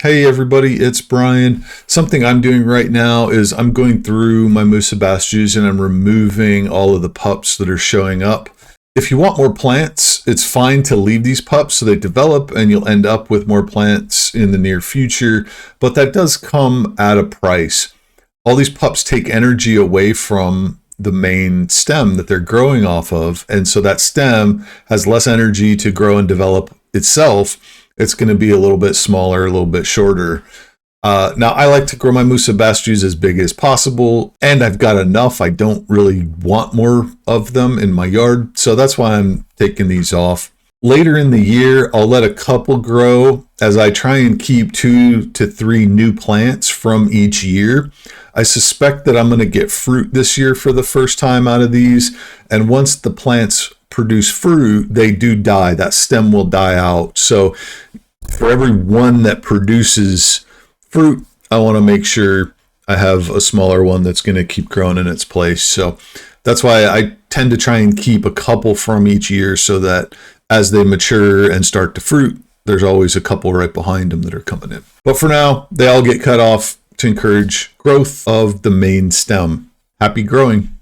Hey everybody, it's Brian. Something I'm doing right now is I'm going through my Musa Basjoos and I'm removing all of the pups that are showing up. If you want more plants, it's fine to leave these pups so they develop and you'll end up with more plants in the near future, but that does come at a price. All these pups take energy away from the main stem that they're growing off of, and so that stem has less energy to grow and develop itself. It's going to be a little bit smaller, a little bit shorter. Now, I like to grow my Musa Basjoos as big as possible, and I've got enough. I don't really want more of them in my yard, so that's why I'm taking these off. Later in the year, I'll let a couple grow as I try and keep 2 to 3 new plants from each year. I suspect that I'm going to get fruit this year for the first time out of these, and once the plants produce fruit, they do die. That stem will die out. So for every one that produces fruit, I want to make sure I have a smaller one that's going to keep growing in its place. So that's why I tend to try and keep a couple from each year so that as they mature and start to fruit, there's always a couple right behind them that are coming in. But for now, they all get cut off to encourage growth of the main stem. Happy growing.